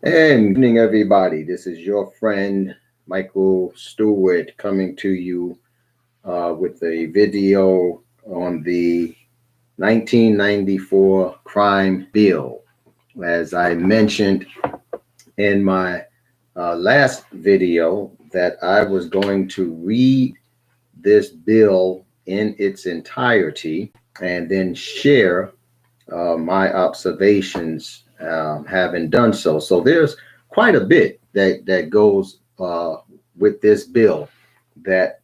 And good evening, everybody. This is your friend Michael Stewart coming to you with a video on the 1994 crime bill. As I mentioned in my last video, that I was going to read this bill in its entirety and then share my observations having done so. So there's quite a bit that goes with this bill that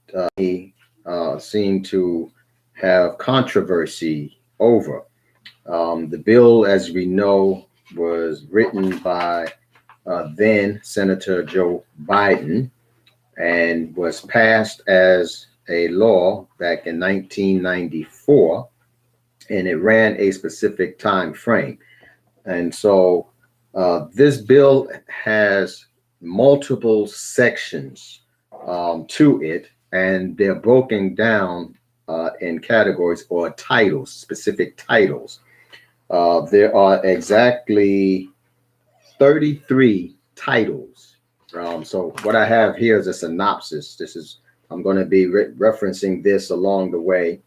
seem to have controversy over. The bill, as we know, was written by then Senator Joe Biden and was passed as a law back in 1994, and it ran a specific time frame. And so this bill has multiple sections to it, and they're broken down in categories or titles, specific titles. There are exactly 33 titles. So what I have here is a synopsis. I'm going to be referencing this along the way.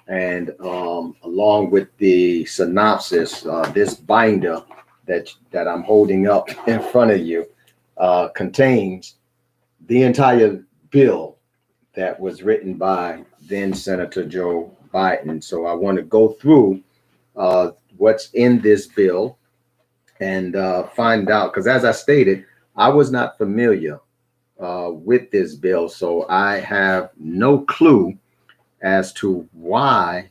And along with the synopsis, this binder that I'm holding up in front of you contains the entire bill that was written by then Senator Joe Biden. So I want to go through what's in this bill and find out, because as I stated, I was not familiar with this bill, so I have no clue as to why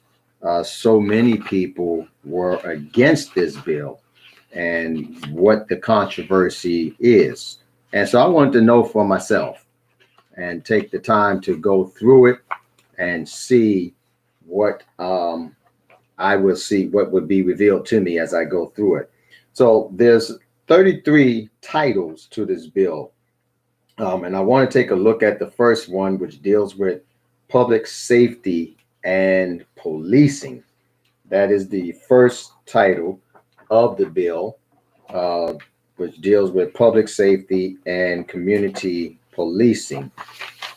so many people were against this bill and what the controversy is. And so I wanted to know for myself and take the time to go through it and see what I will see, what would be revealed to me as I go through it. So there's 33 titles to this bill. And I want to take a look at the first one, which deals with public safety and policing. That is the first title of the bill, which deals with public safety and community policing.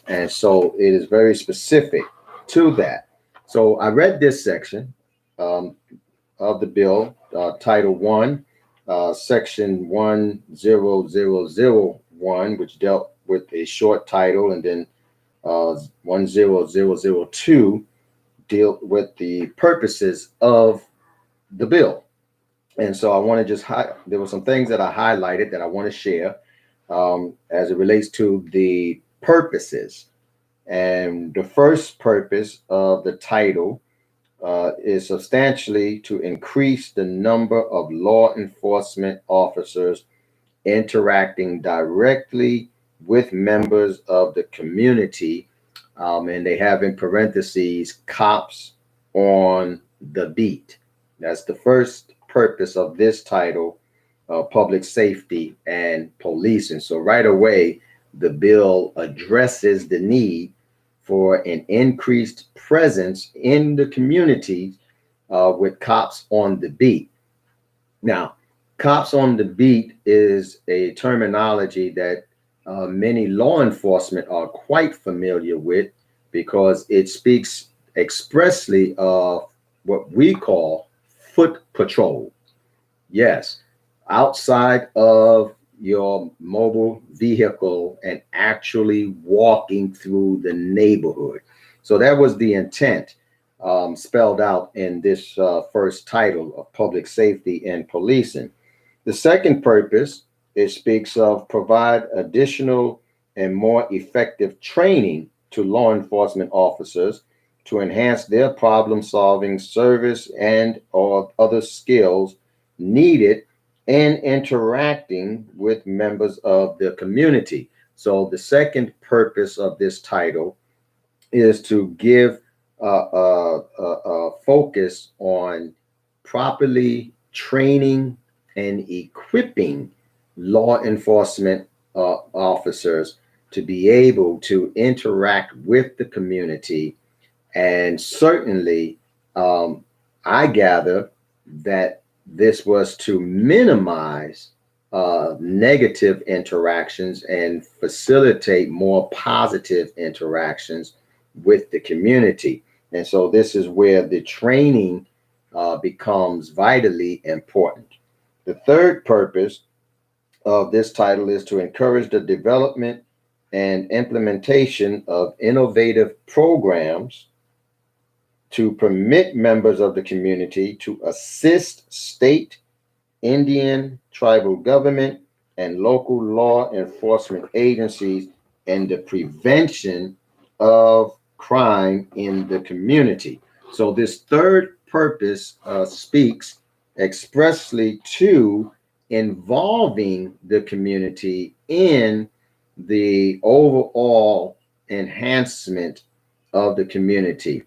And so it is very specific to that. So I read this section of the bill, Title 1, Section 10001, which dealt with a short title, and then 10002 deal with the purposes of the bill. And so I want to there were some things that I highlighted that I want to share as it relates to the purposes. And the first purpose of the title is substantially to increase the number of law enforcement officers interacting directly with members of the community, and they have in parentheses cops on the beat. That's the first purpose of this title, public safety and policing. So right away, the bill addresses the need for an increased presence in the community with cops on the beat. Now, cops on the beat is a terminology that many law enforcement are quite familiar with, because it speaks expressly of what we call foot patrol. Yes, outside of your mobile vehicle and actually walking through the neighborhood. So that was the intent spelled out in this first title of public safety and policing. The second purpose, it speaks of provide additional and more effective training to law enforcement officers to enhance their problem solving service and or other skills needed in interacting with members of the community. So the second purpose of this title is to give a focus on properly training and equipping law enforcement officers to be able to interact with the community. And certainly, I gather that this was to minimize negative interactions and facilitate more positive interactions with the community. And so this is where the training becomes vitally important. The third purpose of this title is to encourage the development and implementation of innovative programs to permit members of the community to assist state, Indian, tribal government, and local law enforcement agencies in the prevention of crime in the community. So, this third purpose speaks expressly to involving the community in the overall enhancement of the community,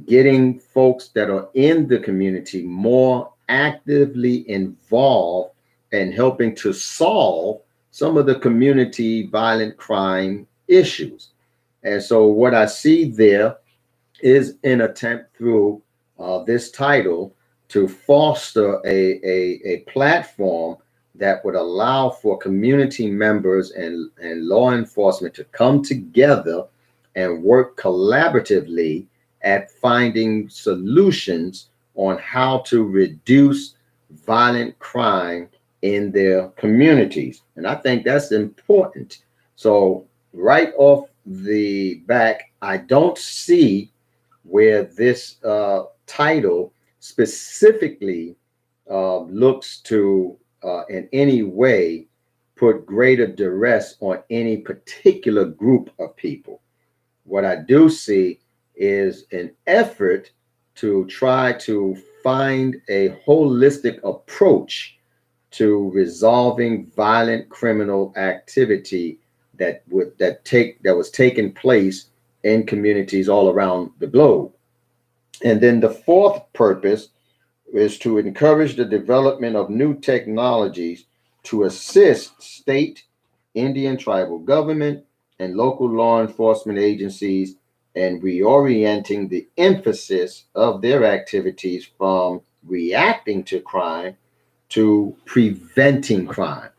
getting folks that are in the community more actively involved and helping to solve some of the community violent crime issues. And so, what I see there is an attempt through this title to foster a platform that would allow for community members and law enforcement to come together and work collaboratively at finding solutions on how to reduce violent crime in their communities. And I think that's important. So, right off the back, I don't see where this title specifically looks to in any way put greater duress on any particular group of people. What I do see is an effort to try to find a holistic approach to resolving violent criminal activity that was taking place in communities all around the globe. And then the fourth purpose is to encourage the development of new technologies to assist state, Indian tribal government, and local law enforcement agencies in reorienting the emphasis of their activities from reacting to crime to preventing crime.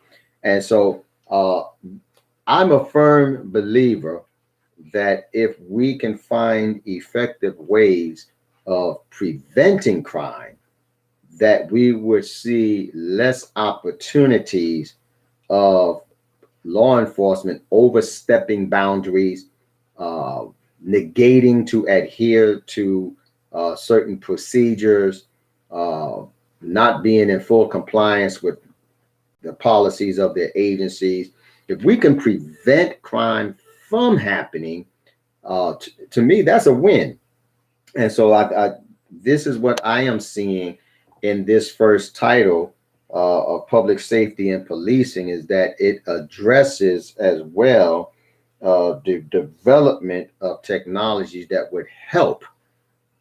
And so I'm a firm believer that if we can find effective ways of preventing crime, that we would see less opportunities of law enforcement overstepping boundaries, uh, negating to adhere to certain procedures, uh, not being in full compliance with the policies of their agencies. If we can prevent crime from happening, to me, that's a win. And so this is what I am seeing in this first title of public safety and policing, is that it addresses as well the development of technologies that would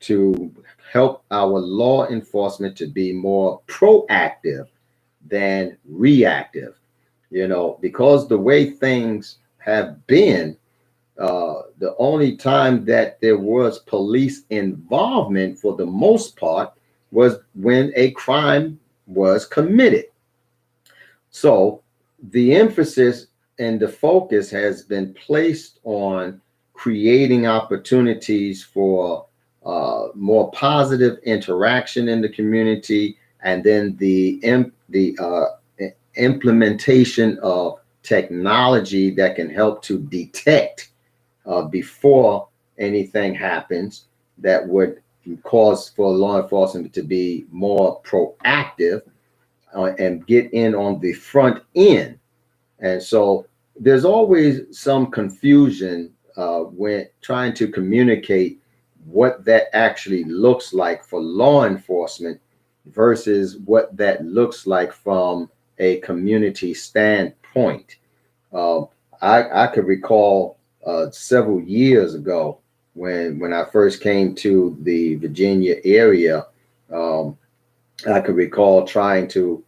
to help our law enforcement to be more proactive than reactive. Because the way things have been, the only time that there was police involvement for the most part was when a crime was committed. So the emphasis and the focus has been placed on creating opportunities for more positive interaction in the community, and then the implementation of technology that can help to detect before anything happens that would cause for law enforcement to be more proactive and get in on the front end. And so there's always some confusion when trying to communicate what that actually looks like for law enforcement versus what that looks like from a community standpoint. Uh, I could recall several years ago when I first came to the Virginia area. Um, I could recall trying to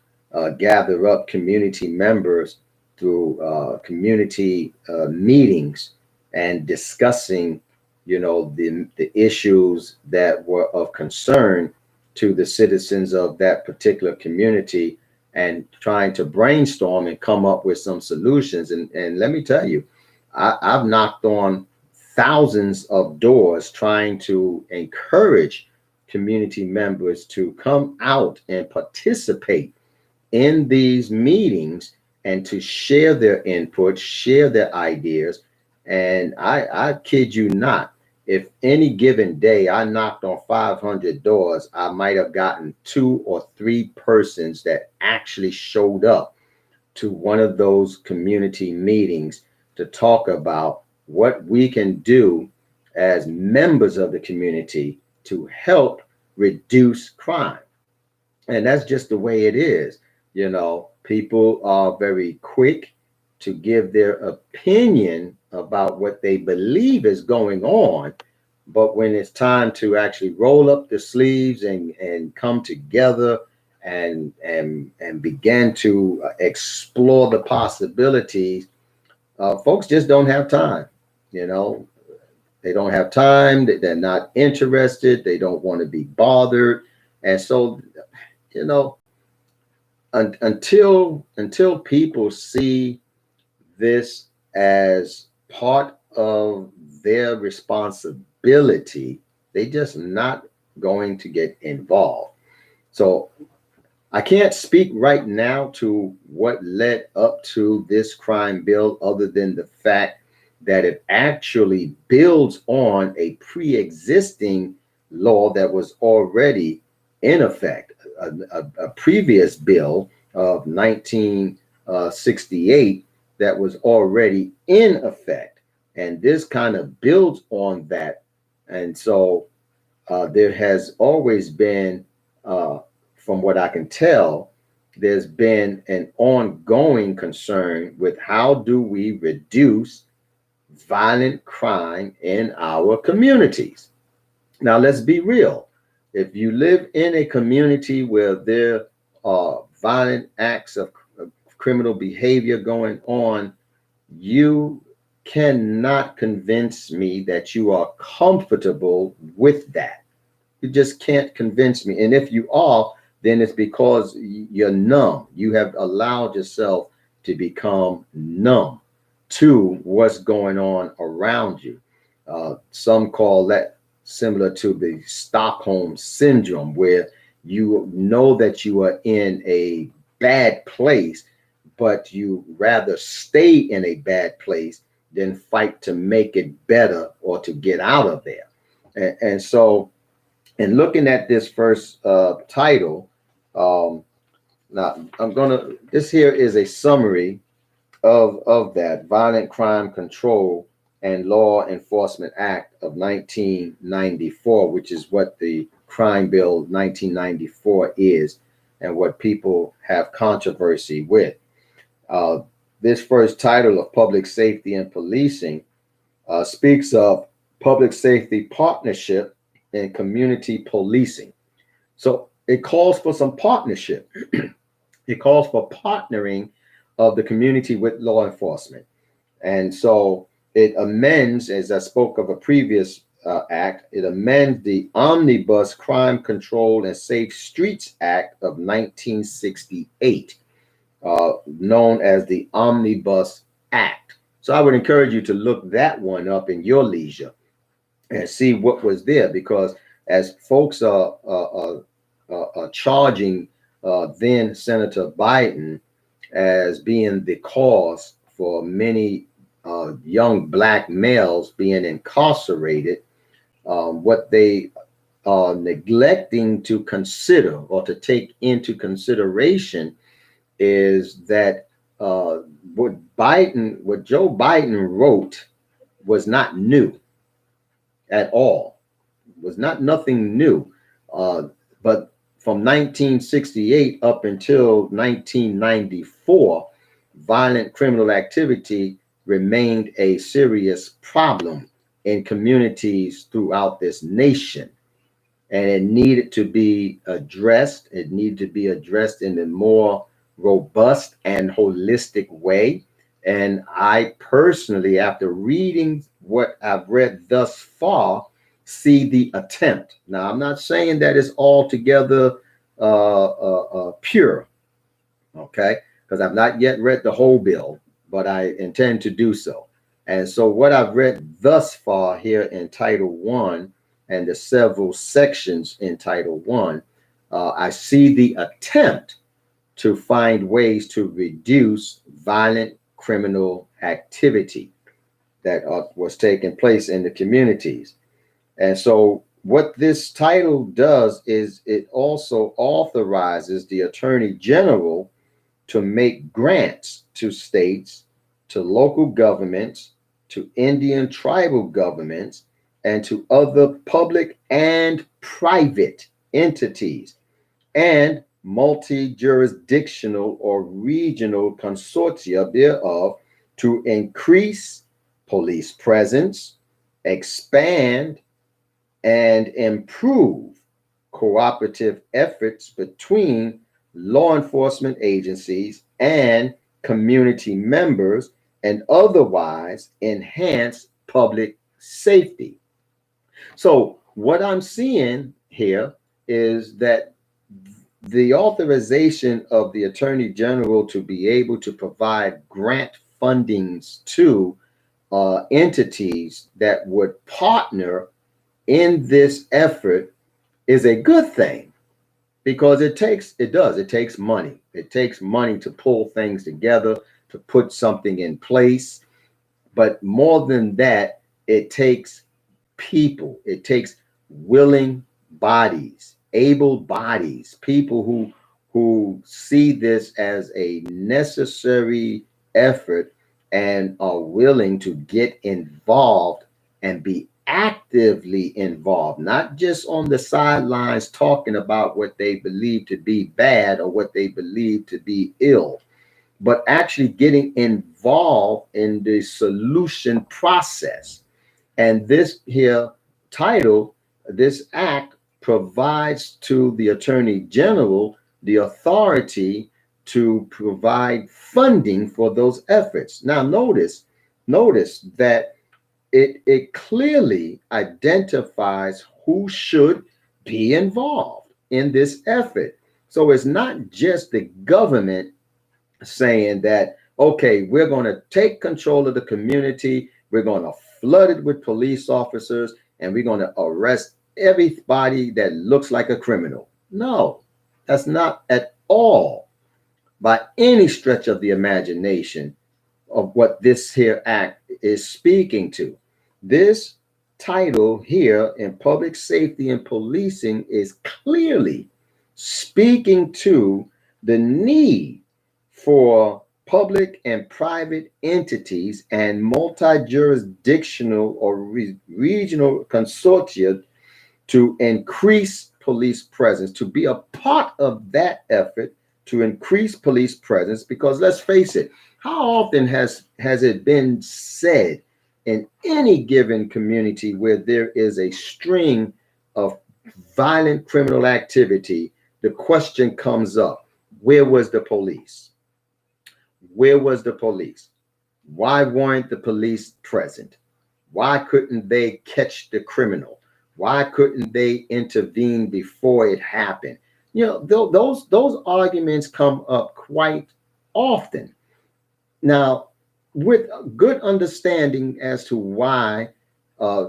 gather up community members through community meetings and discussing, the issues that were of concern to the citizens of that particular community, and trying to brainstorm and come up with some solutions. And let me tell you, I've knocked on thousands of doors trying to encourage community members to come out and participate in these meetings and to share their input, share their ideas. And I kid you not, if any given day I knocked on 500 doors, I might have gotten 2 or 3 persons that actually showed up to one of those community meetings to talk about what we can do as members of the community to help reduce crime. And that's just the way it is. You know, people are very quick to give their opinion about what they believe is going on. But when it's time to actually roll up the sleeves and come together and begin to explore the possibilities, folks just don't have time. You know, they don't have time. They're not interested. They don't want to be bothered. And so, you know, until people see this as part of their responsibility, they just not going to get involved. So I can't speak right now to what led up to this crime bill, other than the fact that it actually builds on a pre-existing law that was already in effect. A previous bill of 1968 that was already in effect. And this kind of builds on that. And so there has always been, from what I can tell, there's been an ongoing concern with how do we reduce violent crime in our communities. Now, let's be real. If you live in a community where there are violent acts of criminal behavior going on, you cannot convince me that you are comfortable with that. You just can't convince me. And if you are, then it's because you're numb. You have allowed yourself to become numb to what's going on around you. Some call that similar to the Stockholm syndrome, where you know that you are in a bad place, but you rather stay in a bad place than fight to make it better or to get out of there. And so, in looking at this first title, now this here is a summary of that Violent Crime Control and Law Enforcement Act of 1994, which is what the Crime Bill 1994 is and what people have controversy with. This first title of Public Safety and Policing speaks of public safety partnership and community policing. So it calls for some partnership. It calls for partnering of the community with law enforcement. And so it amends, as I spoke of a previous act, it amends the Omnibus Crime Control and Safe Streets Act of 1968, known as the Omnibus Act. So I would encourage you to look that one up in your leisure and see what was there, because as folks are charging then Senator Biden as being the cause for many young black males being incarcerated, what they are neglecting to consider or to take into consideration is that what Joe Biden wrote was not new at all. It was nothing new. But from 1968 up until 1994, violent criminal activity remained a serious problem in communities throughout this nation. And it needed to be addressed. It needed to be addressed in a more robust and holistic way. And I personally, after reading what I've read thus far, see the attempt. Now, I'm not saying that it's altogether pure, Okay, because I've not yet read the whole bill, but I intend to do so. And so, what I've read thus far here in Title 1 and the several sections in Title 1, I see the attempt to find ways to reduce violent criminal activity that was taking place in the communities. And so, what this title does is it also authorizes the Attorney General to make grants to states, to local governments, to Indian tribal governments, and to other public and private entities, and multi-jurisdictional or regional consortia thereof, to increase police presence, expand, and improve cooperative efforts between law enforcement agencies and community members, and otherwise enhance public safety. So, what I'm seeing here is that the authorization of the Attorney General to be able to provide grant fundings to entities that would partner in this effort is a good thing, because it takes money. It takes money to pull things together, to put something in place. But more than that, it takes people. It takes willing bodies, able bodies, people who see this as a necessary effort and are willing to get involved and be actively involved, not just on the sidelines talking about what they believe to be bad or what they believe to be ill, but actually getting involved in the solution process. And this here title, this act provides to the Attorney General the authority to provide funding for those efforts. Now, notice that it clearly identifies who should be involved in this effort. So it's not just the government saying that, okay, we're going to take control of the community, we're going to flood it with police officers, and we're going to arrest everybody that looks like a criminal. No, that's not at all, by any stretch of the imagination, of what this here act is speaking to. This title here in public safety and policing is clearly speaking to the need for public and private entities and multi-jurisdictional or regional consortia to increase police presence, to be a part of that effort to increase police presence. Because let's face it, how often has it been said in any given community where there is a string of violent criminal activity, the question comes up, where was the police? Where was the police? Why weren't the police present? Why couldn't they catch the criminal? Why couldn't they intervene before it happened? You know, those arguments come up quite often. Now, with good understanding as to why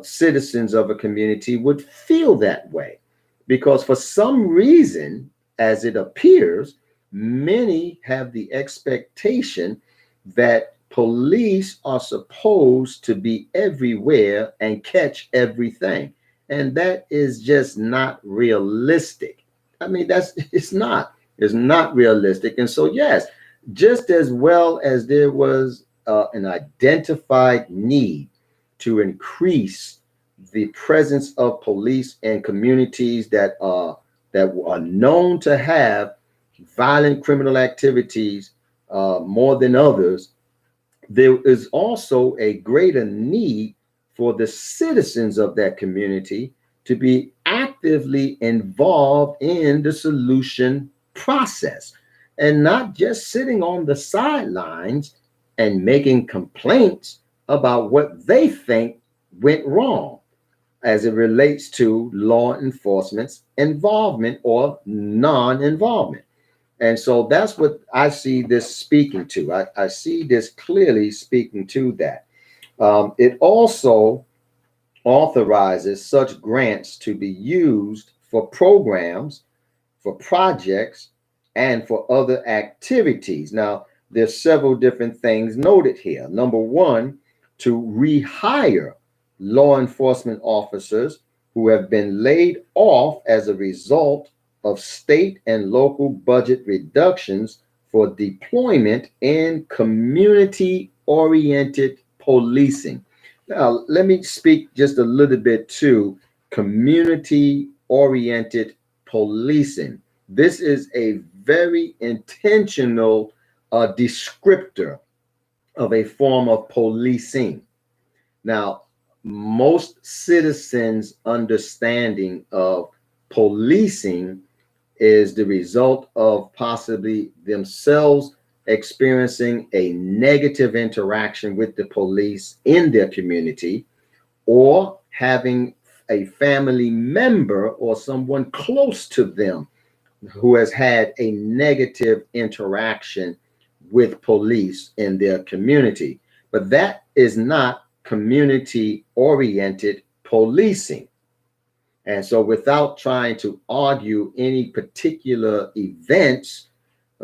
citizens of a community would feel that way, because for some reason, as it appears, many have the expectation that police are supposed to be everywhere and catch everything. And that is just not realistic. I mean, it's not realistic. And so, yes, just as well as there was an identified need to increase the presence of police in communities that are known to have violent criminal activities more than others, there is also a greater need for the citizens of that community to be actively involved in the solution process, and not just sitting on the sidelines and making complaints about what they think went wrong as it relates to law enforcement's involvement or non-involvement. And so that's what I see this speaking to. I see this clearly speaking to that. It also authorizes such grants to be used for programs, for projects, and for other activities. Now, there's several different things noted here. Number one, to rehire law enforcement officers who have been laid off as a result of state and local budget reductions for deployment in community oriented policing. Now, let me speak just a little bit to community oriented policing. This is a very intentional descriptor of a form of policing. Now, most citizens' understanding of policing is the result of possibly themselves experiencing a negative interaction with the police in their community, or having a family member or someone close to them who has had a negative interaction with police in their community. But that is not community oriented policing. And so, without trying to argue any particular events,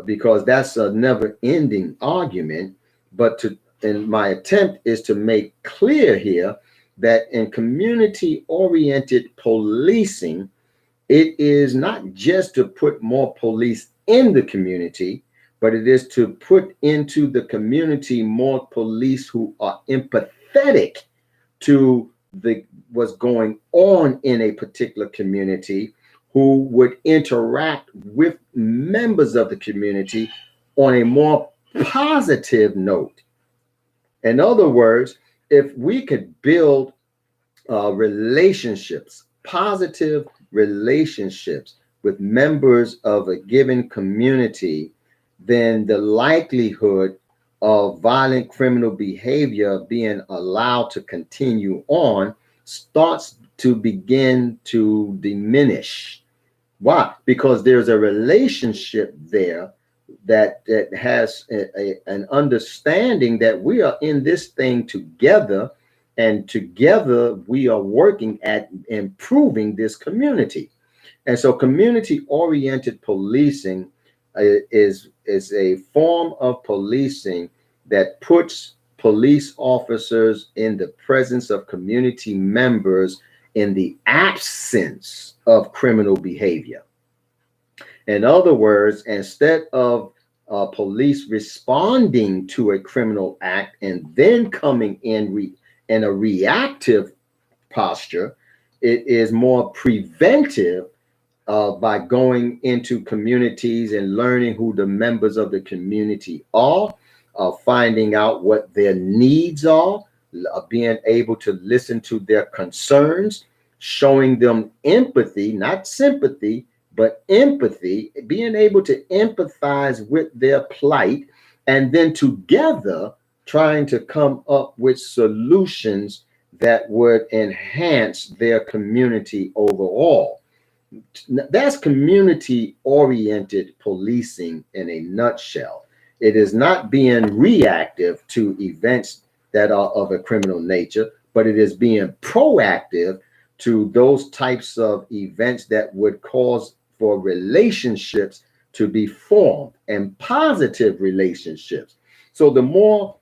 because that's a never ending argument, and my attempt is to make clear here that in community oriented policing, it is not just to put more police in the community, but it is to put into the community more police who are empathetic to what's going on in a particular community, who would interact with members of the community on a more positive note. In other words, if we could build relationships, positive relationships with members of a given community, then the likelihood of violent criminal behavior being allowed to continue on starts to begin to diminish. Why? Because there's a relationship there that has an understanding that we are in this thing together, and together we are working at improving this community. And so community oriented policing is a form of policing that puts police officers in the presence of community members in the absence of criminal behavior. In other words, instead of police responding to a criminal act and then coming in a reactive posture, it is more preventive by going into communities and learning who the members of the community are, finding out what their needs are, being able to listen to their concerns, showing them empathy, not sympathy, but empathy, being able to empathize with their plight, and then together trying to come up with solutions that would enhance their community overall. That's community oriented policing in a nutshell. It is not being reactive to events that are of a criminal nature, but it is being proactive to those types of events that would cause for relationships to be formed, and positive relationships. So the more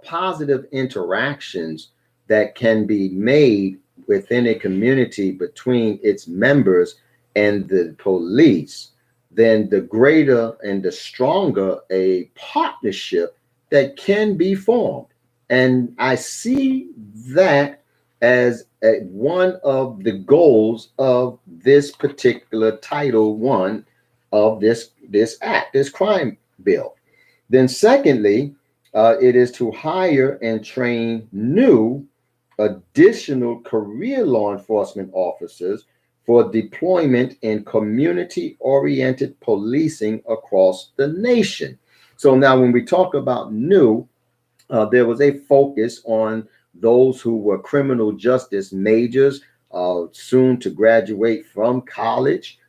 positive interactions that can be made within a community between its members and the police, then the greater and the stronger a partnership that can be formed. And I see that as one of the goals of this particular Title I of this act, this crime bill. Then secondly, it is to hire and train new additional career law enforcement officers for deployment in community-oriented policing across the nation. So now when we talk about new, there was a focus on those who were criminal justice majors, soon to graduate from college.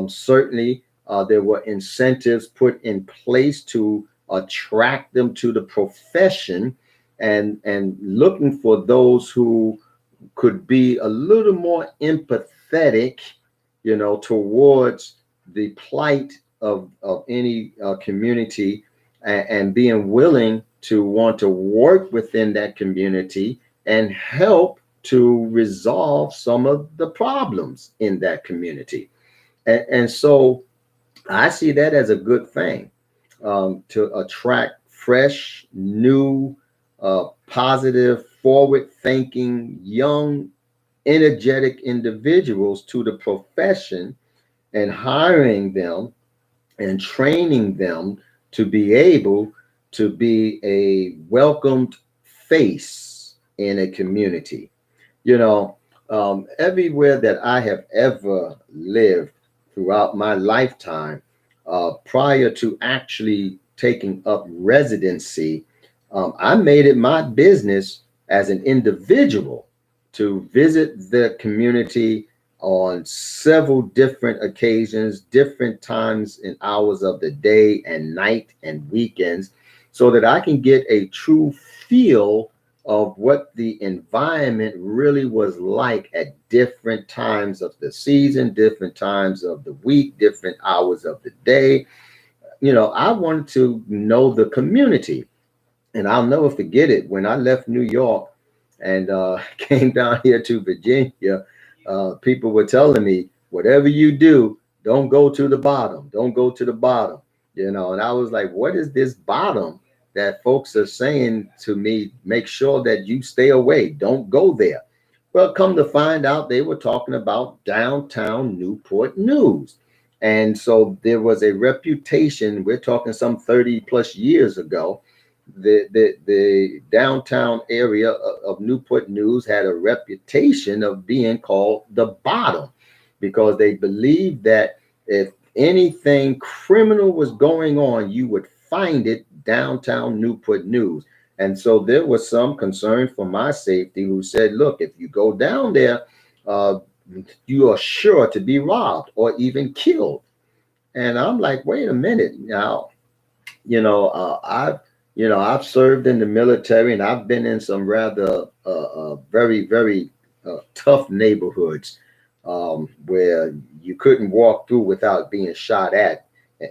Certainly, There were incentives put in place to attract them to the profession, and looking for those who could be a little more empathetic, towards the plight of any community, and being willing to want to work within that community and help to resolve some of the problems in that community. And so I see that as a good thing, to attract fresh, new, positive, forward thinking, young, energetic individuals to the profession, and hiring them and training them to be able to be a welcomed face in a community. Everywhere that I have ever lived throughout my lifetime, prior to actually taking up residency, I made it my business as an individual to visit the community on several different occasions, different times and hours of the day and night and weekends, so that I can get a true feel of what the environment really was like at different times of the season, different times of the week, different hours of the day. I wanted to know the community. And I'll never forget it when I left New York and came down here to Virginia. People were telling me, whatever you do, don't go to the bottom. Don't go to the bottom. And I was like, what is this bottom that folks are saying to me? Make sure that you stay away. Don't go there. Well, come to find out, they were talking about downtown Newport News. And so there was a reputation, we're talking some 30 plus years ago, the downtown area of Newport News had a reputation of being called the bottom, because they believed that if anything criminal was going on, you would find it downtown Newport News. And so there was some concern for my safety, who said, look, if you go down there, you are sure to be robbed or even killed. And I'm like, wait a minute now. I've served in the military, and I've been in some rather very, very tough neighborhoods, where you couldn't walk through without being shot at.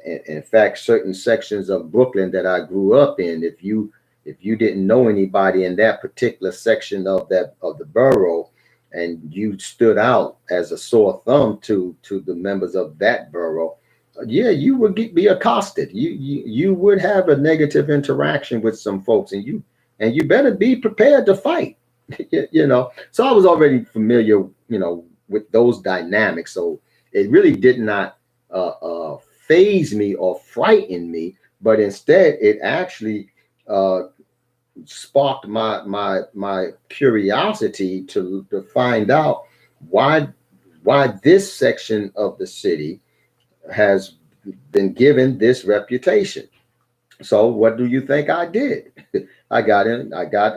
In fact, certain sections of Brooklyn that I grew up in, if you didn't know anybody in that particular section of the borough, and you stood out as a sore thumb to the members of that borough, yeah, you would be accosted. You would have a negative interaction with some folks, and you better be prepared to fight. So I was already familiar, with those dynamics. So it really did not faze me or frighten me, but instead it actually sparked my curiosity to find out why this section of the city has been given this reputation. So what do you think I did? I got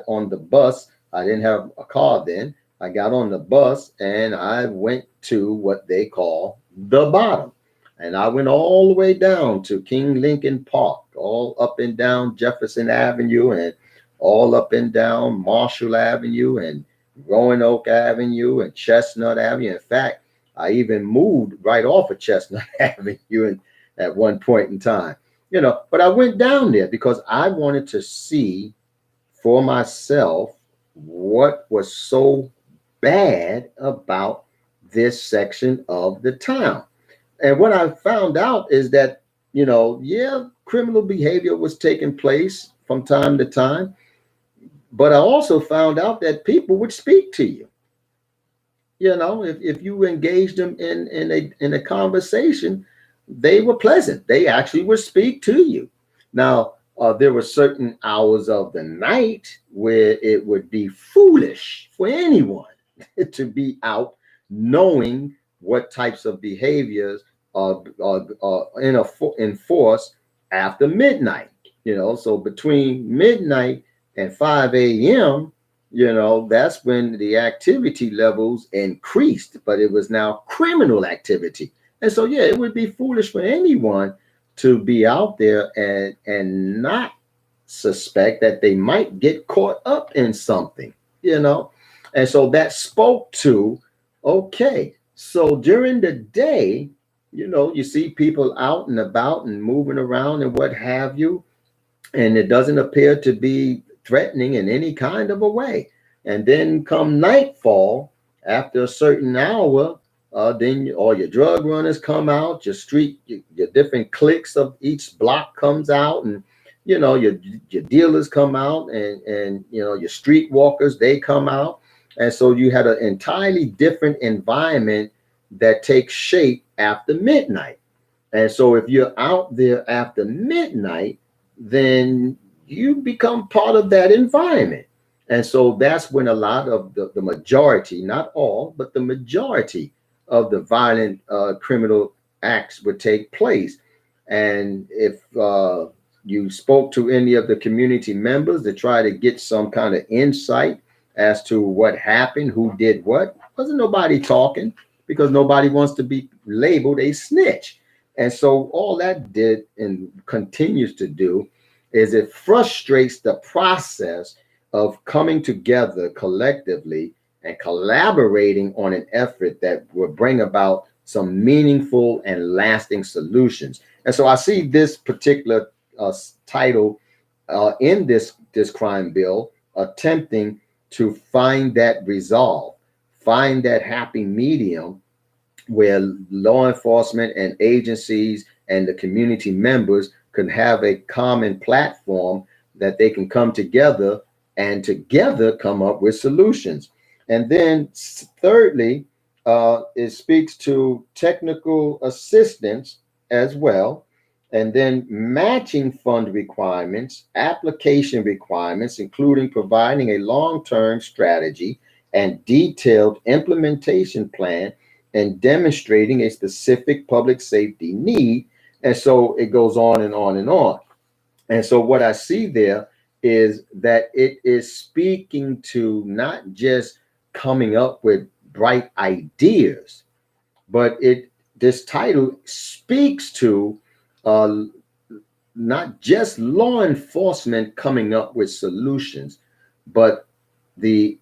on the bus. I didn't have a car then. I got on the bus and I went to what they call the bottom. And I went all the way down to King Lincoln Park, all up and down Jefferson Avenue, and all up and down Marshall Avenue, and Roanoke Avenue, and Chestnut Avenue. In fact, I even moved right off of Chestnut Avenue at one point in time. But I went down there because I wanted to see for myself what was so bad about this section of the town. And what I found out is that, yeah, criminal behavior was taking place from time to time, but I also found out that people would speak to you. If you engaged them in a conversation, they were pleasant. They actually would speak to you. Now, there were certain hours of the night where it would be foolish for anyone to be out knowing what types of behaviors are in force after midnight. So between midnight and 5 a.m., that's when the activity levels increased, but it was now criminal activity. And so, yeah, it would be foolish for anyone to be out there and not suspect that they might get caught up in something, you know. And so that spoke to, okay, so during the day, you see people out and about and moving around and what have you, and it doesn't appear to be threatening in any kind of a way. And then come nightfall, after a certain hour, then all your drug runners come out, your street, your different cliques of each block comes out, and your dealers come out, and your street walkers, they come out, and so you had an entirely different environment that takes shape after midnight. And so if you're out there after midnight, then you become part of that environment. And so that's when a lot of the majority, not all, but the majority of the violent criminal acts would take place. And if you spoke to any of the community members to try to get some kind of insight as to what happened, who did what, wasn't nobody talking, because nobody wants to be labeled a snitch. And so all that did and continues to do is it frustrates the process of coming together collectively and collaborating on an effort that will bring about some meaningful and lasting solutions. And so I see this particular title in this crime bill attempting to find that resolve, find that happy medium where law enforcement and agencies and the community members can have a common platform that they can come together and together come up with solutions. And then, thirdly, it speaks to technical assistance as well. And then matching fund requirements, application requirements, including providing a long term strategy and detailed implementation plan and demonstrating a specific public safety need. And so it goes on and on and on. And so what I see there is that it is speaking to not just coming up with bright ideas, but this title speaks to uh, not just law enforcement coming up with solutions, but the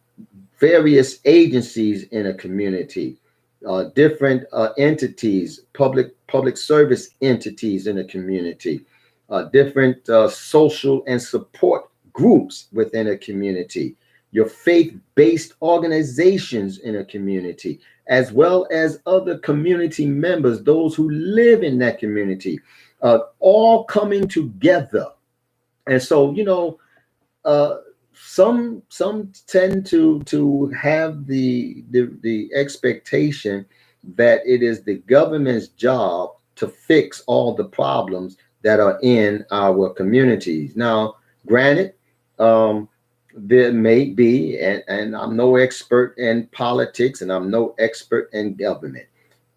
various agencies in a community, different entities, public service entities in a community, different social and support groups within a community, your faith-based organizations in a community, as well as other community members, those who live in that community, all coming together. And so, uh, some tend to have the expectation that it is the government's job to fix all the problems that are in our communities. Now, granted, there may be, and I'm no expert in politics, and I'm no expert in government.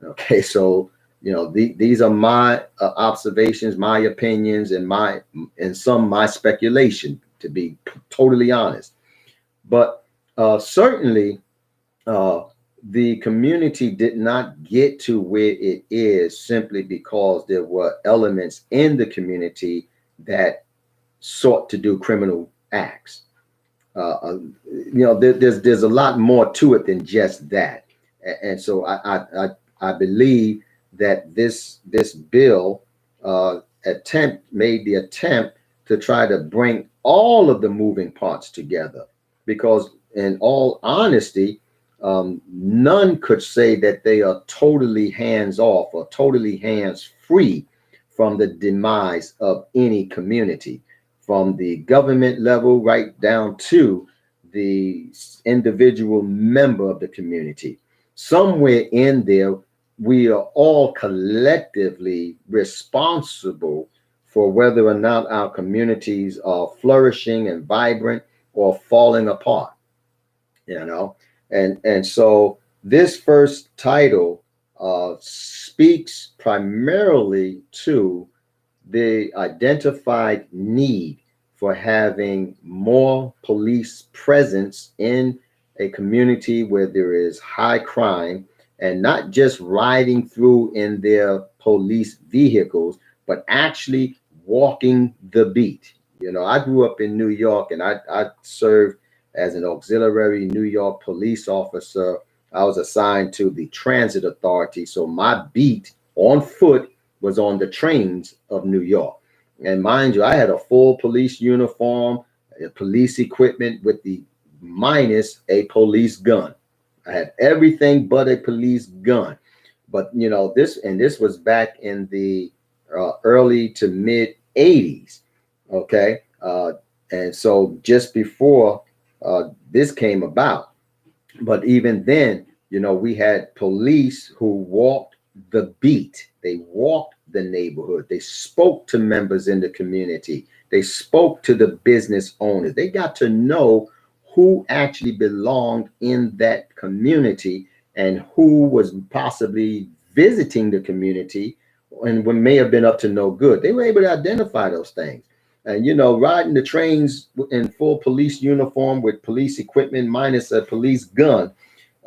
Okay, so these are my observations, my opinions, and some my speculation, to be totally honest. But certainly, uh, the community did not get to where it is simply because there were elements in the community that sought to do criminal acts. There's a lot more to it than just that, and so I believe that this bill made the attempt to try to bring all of the moving parts together, because in all honesty, none could say that they are totally hands off or totally hands free from the demise of any community, from the government level right down to the individual member of the community. Somewhere in there, we are all collectively responsible for whether or not our communities are flourishing and vibrant or falling apart, you know. And so this first title speaks primarily to the identified need for having more police presence in a community where there is high crime and not just riding through in their police vehicles, but actually walking the beat. You know, I grew up in New York, and I served as an auxiliary New York police officer. I was assigned to the transit authority. So my beat on foot was on the trains of New York. And mind you, I had a full police uniform, police equipment with the minus a police gun. I had everything but a police gun. But you know, this was back in the early to mid 80s. Okay. And so just before this came about. But even then, you know, we had police who walked the beat. They walked the neighborhood. They spoke to members in the community. They spoke to the business owners. They got to know who actually belonged in that community and who was possibly visiting the community and what may have been up to no good. They were able to identify those things. And you know, riding the trains in full police uniform with police equipment minus a police gun.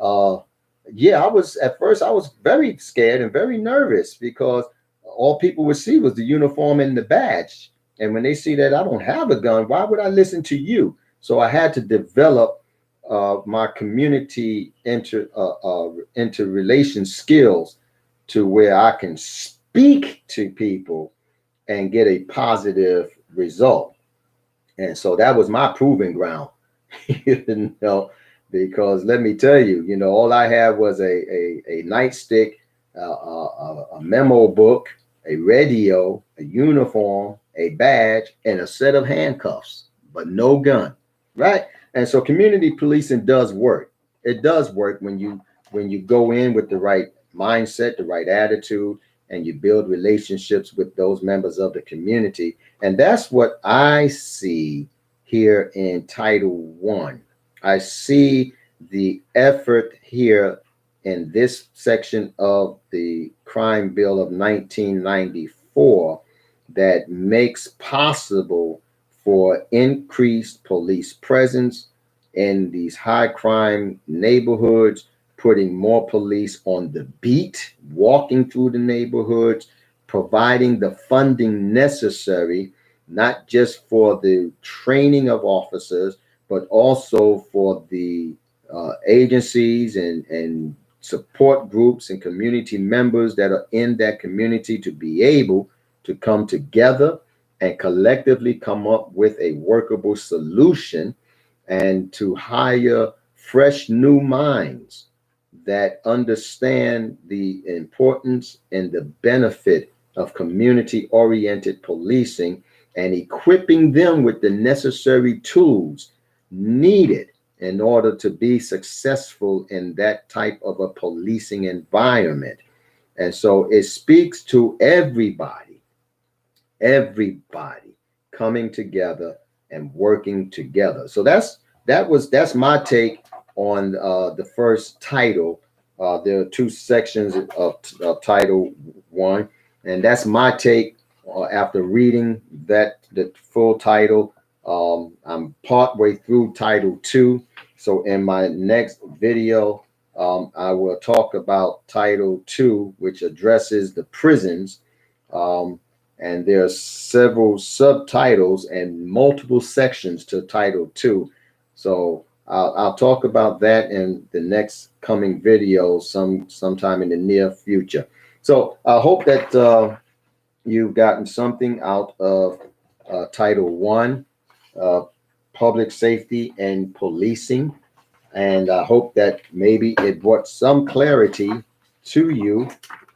Uh, yeah, I was at first I was very scared and very nervous because all people would see was the uniform and the badge. And when they see that I don't have a gun, why would I listen to you? So I had to develop my community interrelation skills to where I can speak to people and get a positive result. And so that was my proving ground, you know, because let me tell you, you know, all I had was a nightstick, a memo book, a radio, a uniform, a badge, and a set of handcuffs, but no gun, right? And so community policing does work. It does work when you go in with the right mindset, the right attitude, and you build relationships with those members of the community. And that's what I see here in Title One. I see the effort here in this section of the Crime Bill of 1994 that makes possible for increased police presence in these high crime neighborhoods, putting more police on the beat, walking through the neighborhoods, providing the funding necessary, not just for the training of officers, but also for the agencies and support groups and community members that are in that community to be able to come together and collectively come up with a workable solution and to hire fresh new minds that understand the importance and the benefit of community oriented policing and equipping them with the necessary tools needed in order to be successful in that type of a policing environment. And so it speaks to everybody coming together and working together. So that's my take on the first title. There are two sections of Title One, and that's my take after reading the full title. I'm partway through Title Two, so in my next video, I will talk about Title Two, which addresses the prisons. And there are several subtitles and multiple sections to Title Two. So I'll talk about that in the next coming video sometime in the near future. So I hope that you've gotten something out of Title One, public safety and policing. And I hope that maybe it brought some clarity to you.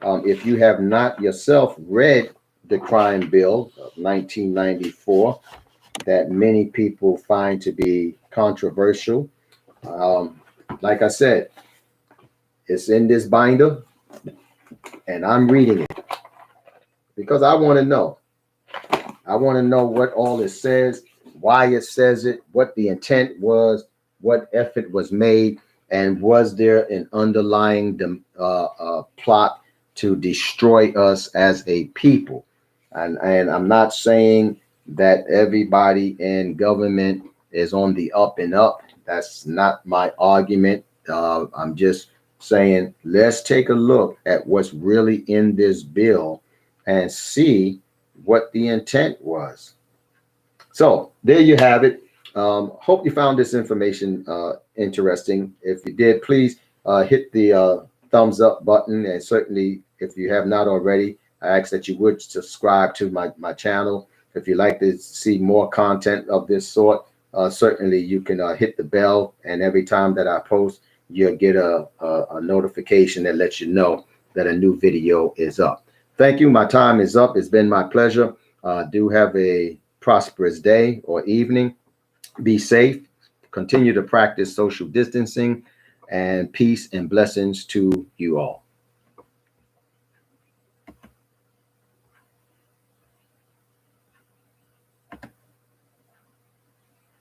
If you have not yourself read the crime bill of 1994 that many people find to be controversial. Like I said, it's in this binder and I'm reading it because I want to know. I want to know what all it says, why it says it, what the intent was, what effort was made, and was there an underlying plot to destroy us as a people. And I'm not saying that everybody in government is on the up and up. That's not my argument. I'm just saying, let's take a look at what's really in this bill and see what the intent was. So there you have it. Hope you found this information interesting. If you did, please hit the thumbs up button. And certainly, if you have not already, I ask that you would subscribe to my channel. If you'd like to see more content of this sort, certainly you can hit the bell. And every time that I post, you'll get a notification that lets you know that a new video is up. Thank you. My time is up. It's been my pleasure. Do have a prosperous day or evening. Be safe. Continue to practice social distancing, and peace and blessings to you all.